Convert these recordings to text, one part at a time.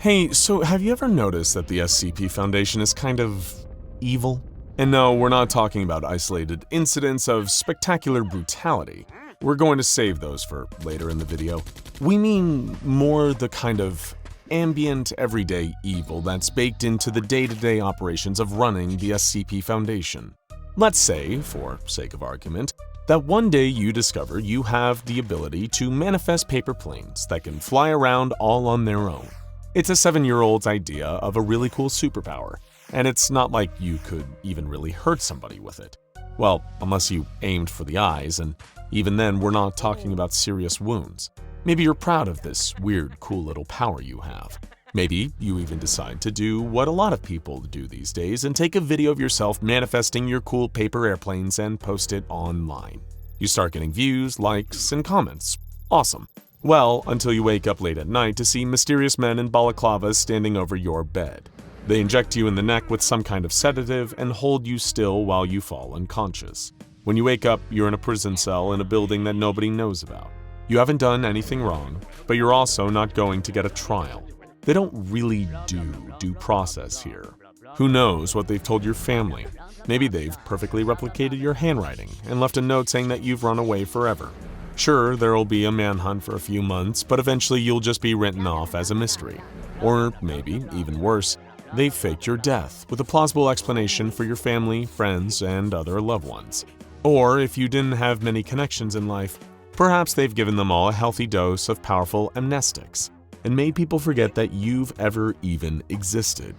Hey, so have you ever noticed that the SCP Foundation is kind of evil? And no, we're not talking about isolated incidents of spectacular brutality. We're going to save those for later in the video. We mean more the kind of ambient, everyday evil that's baked into the day-to-day operations of running the SCP Foundation. Let's say, for sake of argument, that one day you discover you have the ability to manifest paper planes that can fly around all on their own. It's a 7-year-old's idea of a really cool superpower, and it's not like you could even really hurt somebody with it. Well, unless you aimed for the eyes, and even then we're not talking about serious wounds. Maybe you're proud of this weird, cool little power you have. Maybe you even decide to do what a lot of people do these days and take a video of yourself manifesting your cool paper airplanes and post it online. You start getting views, likes, and comments. Awesome. Well, until you wake up late at night to see mysterious men in balaclavas standing over your bed. They inject you in the neck with some kind of sedative and hold you still while you fall unconscious. When you wake up, you're in a prison cell in a building that nobody knows about. You haven't done anything wrong, but you're also not going to get a trial. They don't really do due process here. Who knows what they've told your family? Maybe they've perfectly replicated your handwriting and left a note saying that you've run away forever. Sure, there'll be a manhunt for a few months, but eventually you'll just be written off as a mystery. Or maybe, even worse, they've faked your death with a plausible explanation for your family, friends, and other loved ones. Or if you didn't have many connections in life, perhaps they've given them all a healthy dose of powerful amnestics and made people forget that you've ever even existed.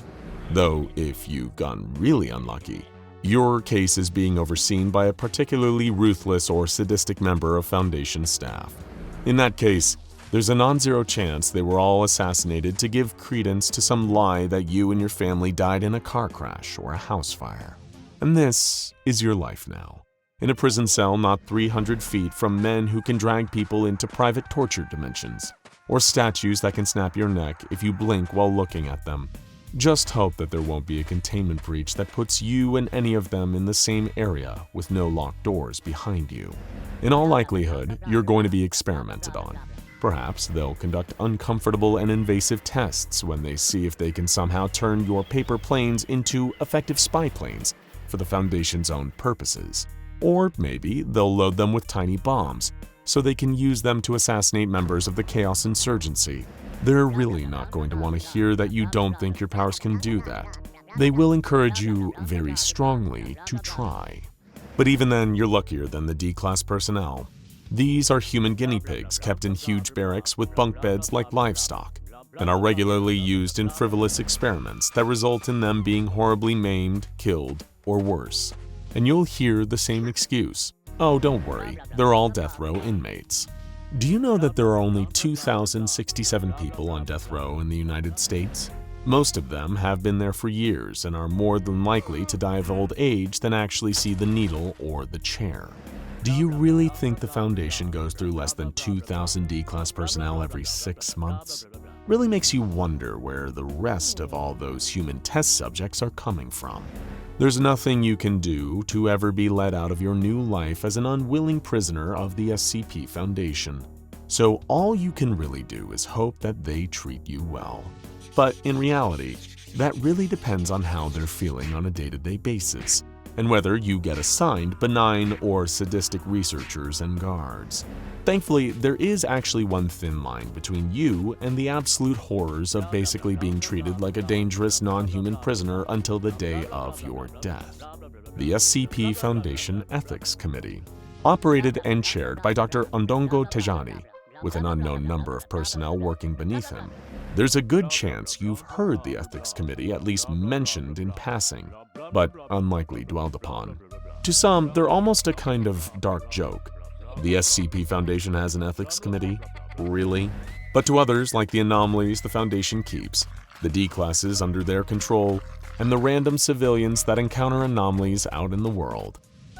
Though, if you've gotten really unlucky, your case is being overseen by a particularly ruthless or sadistic member of Foundation staff. In that case, there's a non-zero chance they were all assassinated to give credence to some lie that you and your family died in a car crash or a house fire. And this is your life now, in a prison cell not 300 feet from men who can drag people into private torture dimensions, or statues that can snap your neck if you blink while looking at them. Just hope that there won't be a containment breach that puts you and any of them in the same area with no locked doors behind you. In all likelihood, you're going to be experimented on. Perhaps they'll conduct uncomfortable and invasive tests when they see if they can somehow turn your paper planes into effective spy planes for the Foundation's own purposes. Or maybe they'll load them with tiny bombs so they can use them to assassinate members of the Chaos Insurgency. They're really not going to want to hear that you don't think your powers can do that. They will encourage you very strongly to try. But even then, you're luckier than the D-Class personnel. These are human guinea pigs kept in huge barracks with bunk beds like livestock, and are regularly used in frivolous experiments that result in them being horribly maimed, killed, or worse. And you'll hear the same excuse. Oh, don't worry, they're all death row inmates. Do you know that there are only 2,067 people on death row in the United States? Most of them have been there for years and are more than likely to die of old age than actually see the needle or the chair. Do you really think the Foundation goes through less than 2,000 D-Class personnel every 6 months? Really makes you wonder where the rest of all those human test subjects are coming from. There's nothing you can do to ever be let out of your new life as an unwilling prisoner of the SCP Foundation. So all you can really do is hope that they treat you well. But in reality, that really depends on how they're feeling on a day-to-day basis, and whether you get assigned benign or sadistic researchers and guards. Thankfully, there is actually one thin line between you and the absolute horrors of basically being treated like a dangerous non-human prisoner until the day of your death. The SCP Foundation Ethics Committee, operated and chaired by Dr. Ondongo Tejani, with an unknown number of personnel working beneath him. There's a good chance you've heard the Ethics Committee at least mentioned in passing, but unlikely dwelled upon. To some, they're almost a kind of dark joke. The SCP Foundation has an ethics committee? Really? But to others, like the anomalies the Foundation keeps, the D-Classes under their control, and the random civilians that encounter anomalies out in the world,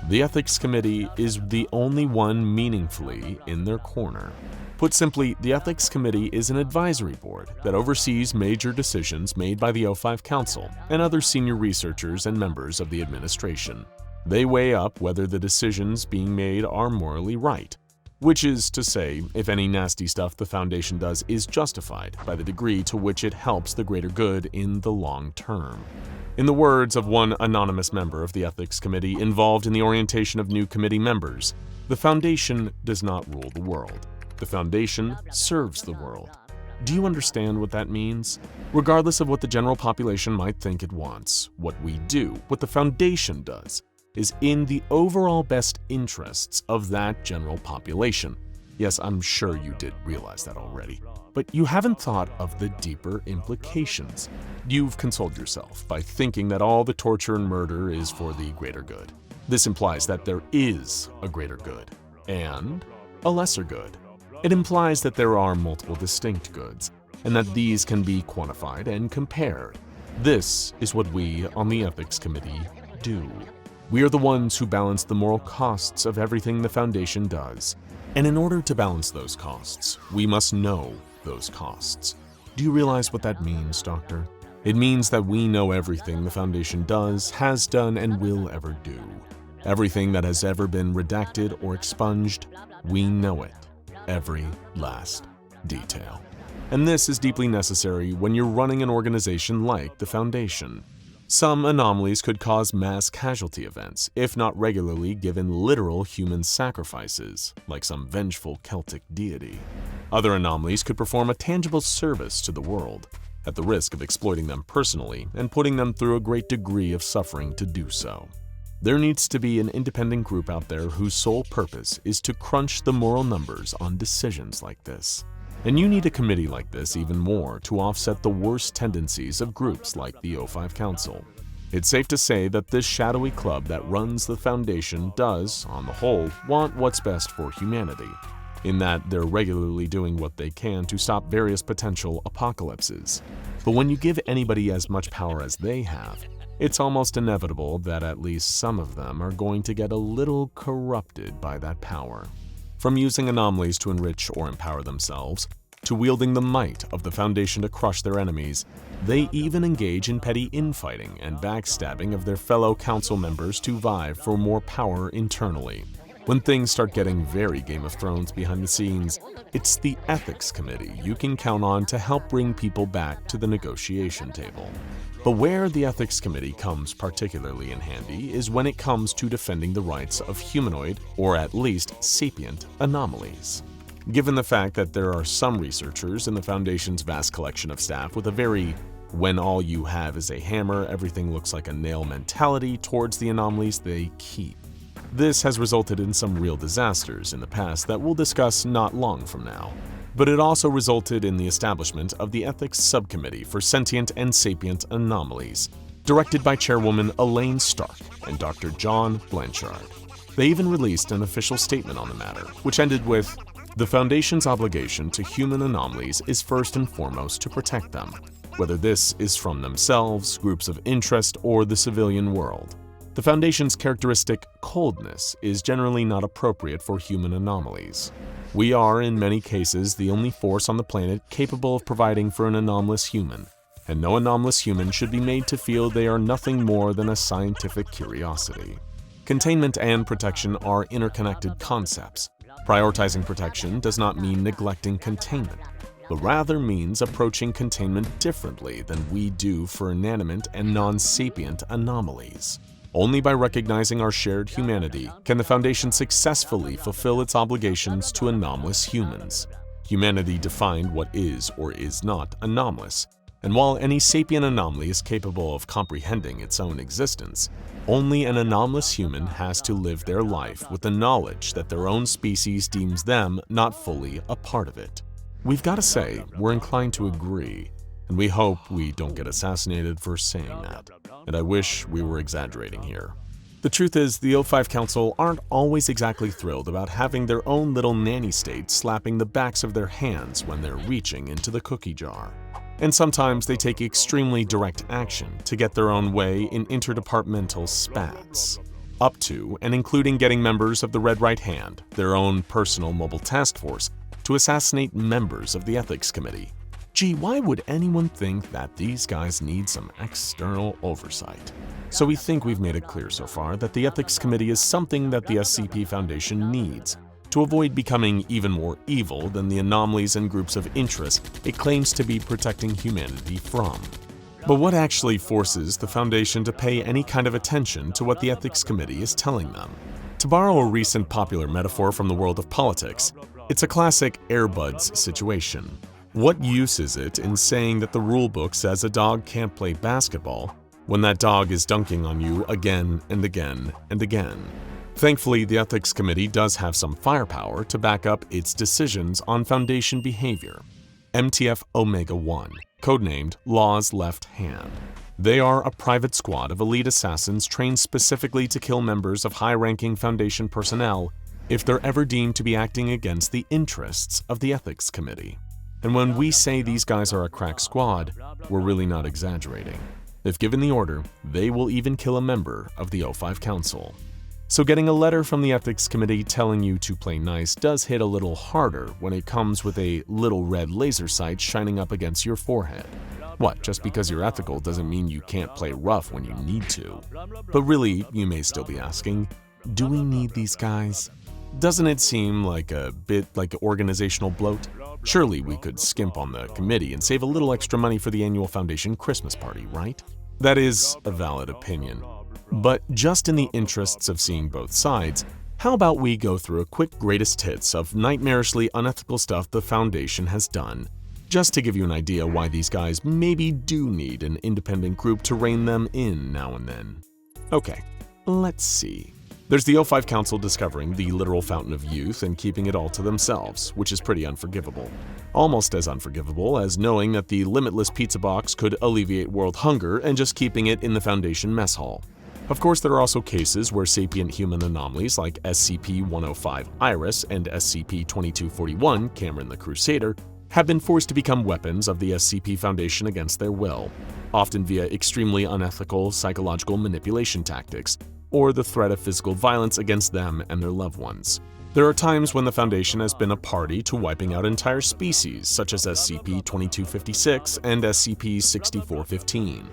the Ethics Committee is the only one meaningfully in their corner. Put simply, the Ethics Committee is an advisory board that oversees major decisions made by the O5 Council and other senior researchers and members of the administration. They weigh up whether the decisions being made are morally right. Which is to say, if any nasty stuff the Foundation does is justified by the degree to which it helps the greater good in the long term. In the words of one anonymous member of the Ethics Committee involved in the orientation of new committee members, the Foundation does not rule the world. The Foundation serves the world. Do you understand what that means? Regardless of what the general population might think it wants, what we do, what the Foundation does, is in the overall best interests of that general population. Yes, I'm sure you did realize that already, but you haven't thought of the deeper implications. You've consoled yourself by thinking that all the torture and murder is for the greater good. This implies that there is a greater good and a lesser good. It implies that there are multiple distinct goods, and that these can be quantified and compared. This is what we on the Ethics Committee do. We are the ones who balance the moral costs of everything the Foundation does. And in order to balance those costs, we must know those costs. Do you realize what that means, Doctor? It means that we know everything the Foundation does, has done, and will ever do. Everything that has ever been redacted or expunged, we know it. Every last detail. And this is deeply necessary when you're running an organization like the Foundation. Some anomalies could cause mass casualty events, if not regularly given literal human sacrifices, like some vengeful Celtic deity. Other anomalies could perform a tangible service to the world, at the risk of exploiting them personally and putting them through a great degree of suffering to do so. There needs to be an independent group out there whose sole purpose is to crunch the moral numbers on decisions like this. And you need a committee like this even more to offset the worst tendencies of groups like the O5 Council. It's safe to say that this shadowy club that runs the Foundation does, on the whole, want what's best for humanity, in that they're regularly doing what they can to stop various potential apocalypses. But when you give anybody as much power as they have, it's almost inevitable that at least some of them are going to get a little corrupted by that power. From using anomalies to enrich or empower themselves, to wielding the might of the Foundation to crush their enemies, they even engage in petty infighting and backstabbing of their fellow council members to vie for more power internally. When things start getting very Game of Thrones behind the scenes, it's the Ethics Committee you can count on to help bring people back to the negotiation table. But where the Ethics Committee comes particularly in handy is when it comes to defending the rights of humanoid, or at least sapient, anomalies. Given the fact that there are some researchers in the Foundation's vast collection of staff with a very when all you have is a hammer, everything looks like a nail mentality towards the anomalies they keep. This has resulted in some real disasters in the past that we'll discuss not long from now. But it also resulted in the establishment of the Ethics Subcommittee for Sentient and Sapient Anomalies, directed by Chairwoman Elaine Stark and Dr. John Blanchard. They even released an official statement on the matter, which ended with, "The Foundation's obligation to human anomalies is first and foremost to protect them, whether this is from themselves, groups of interest, or the civilian world. The Foundation's characteristic coldness is generally not appropriate for human anomalies. We are, in many cases, the only force on the planet capable of providing for an anomalous human, and no anomalous human should be made to feel they are nothing more than a scientific curiosity." Containment and protection are interconnected concepts. Prioritizing protection does not mean neglecting containment, but rather means approaching containment differently than we do for inanimate and non-sapient anomalies. Only by recognizing our shared humanity can the Foundation successfully fulfill its obligations to anomalous humans. Humanity defined what is or is not anomalous, and while any sapient anomaly is capable of comprehending its own existence, only an anomalous human has to live their life with the knowledge that their own species deems them not fully a part of it. We've got to say, we're inclined to agree, and we hope we don't get assassinated for saying that. And I wish we were exaggerating here. The truth is, the O5 Council aren't always exactly thrilled about having their own little nanny state slapping the backs of their hands when they're reaching into the cookie jar. And sometimes they take extremely direct action to get their own way in interdepartmental spats. Up to and including getting members of the Red Right Hand, their own personal mobile task force, to assassinate members of the Ethics Committee. Gee, why would anyone think that these guys need some external oversight? So we think we've made it clear so far that the Ethics Committee is something that the SCP Foundation needs to avoid becoming even more evil than the anomalies and groups of interest it claims to be protecting humanity from. But what actually forces the Foundation to pay any kind of attention to what the Ethics Committee is telling them? To borrow a recent popular metaphor from the world of politics, it's a classic Air Buds situation. What use is it in saying that the rulebook says a dog can't play basketball when that dog is dunking on you again and again and again? Thankfully, the Ethics Committee does have some firepower to back up its decisions on Foundation behavior. MTF Omega 1, codenamed Law's Left Hand. They are a private squad of elite assassins trained specifically to kill members of high-ranking Foundation personnel if they're ever deemed to be acting against the interests of the Ethics Committee. And when we say these guys are a crack squad, we're really not exaggerating. If given the order, they will even kill a member of the O5 Council. So getting a letter from the Ethics Committee telling you to play nice does hit a little harder when it comes with a little red laser sight shining up against your forehead. What, just because you're ethical doesn't mean you can't play rough when you need to. But really, you may still be asking, do we need these guys? Doesn't it seem like a bit like organizational bloat? Surely we could skimp on the committee and save a little extra money for the annual Foundation Christmas party, right? That is a valid opinion. But just in the interests of seeing both sides, how about we go through a quick greatest hits of nightmarishly unethical stuff the Foundation has done, just to give you an idea why these guys maybe do need an independent group to rein them in now and then. Okay, let's see. There's the O5 Council discovering the literal fountain of youth and keeping it all to themselves, which is pretty unforgivable. Almost as unforgivable as knowing that the limitless pizza box could alleviate world hunger and just keeping it in the Foundation mess hall. Of course, there are also cases where sapient human anomalies like SCP-105 Iris and SCP-2241 Cameron the Crusader have been forced to become weapons of the SCP Foundation against their will, often via extremely unethical psychological manipulation tactics, or the threat of physical violence against them and their loved ones. There are times when the Foundation has been a party to wiping out entire species, such as SCP-2256 and SCP-6415.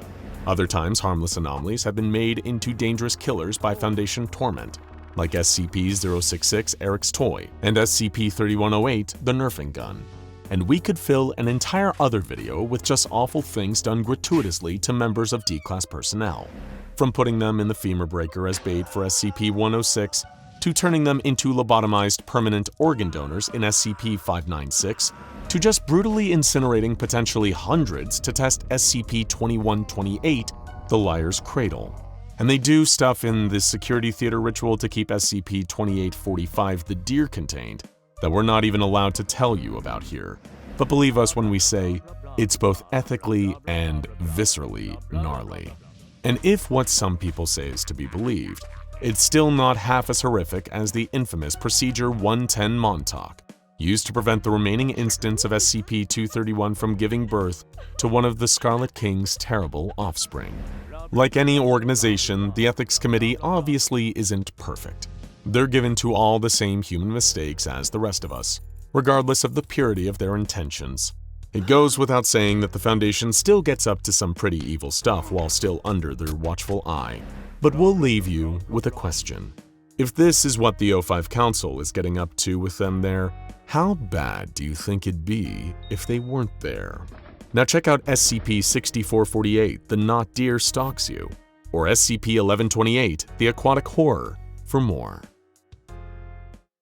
Other times, harmless anomalies have been made into dangerous killers by Foundation torment, like SCP-066 Eric's Toy and SCP-3108 the Nerfing Gun. And we could fill an entire other video with just awful things done gratuitously to members of D-Class personnel, from putting them in the femur breaker as bait for SCP-106 to turning them into lobotomized permanent organ donors in SCP-596, to just brutally incinerating potentially hundreds to test SCP-2128, the Liar's Cradle. And they do stuff in this security theater ritual to keep SCP-2845, the Deer, contained, that we're not even allowed to tell you about here. But believe us when we say, it's both ethically and viscerally gnarly. And if what some people say is to be believed, it's still not half as horrific as the infamous Procedure 110 Montauk, used to prevent the remaining instance of SCP-231 from giving birth to one of the Scarlet King's terrible offspring. Like any organization, the Ethics Committee obviously isn't perfect. They're given to all the same human mistakes as the rest of us, regardless of the purity of their intentions. It goes without saying that the Foundation still gets up to some pretty evil stuff while still under their watchful eye. But we'll leave you with a question. If this is what the O5 Council is getting up to with them there, how bad do you think it'd be if they weren't there? Now check out SCP-6448, the Not Deer Stalks You, or SCP-1128, the Aquatic Horror, for more.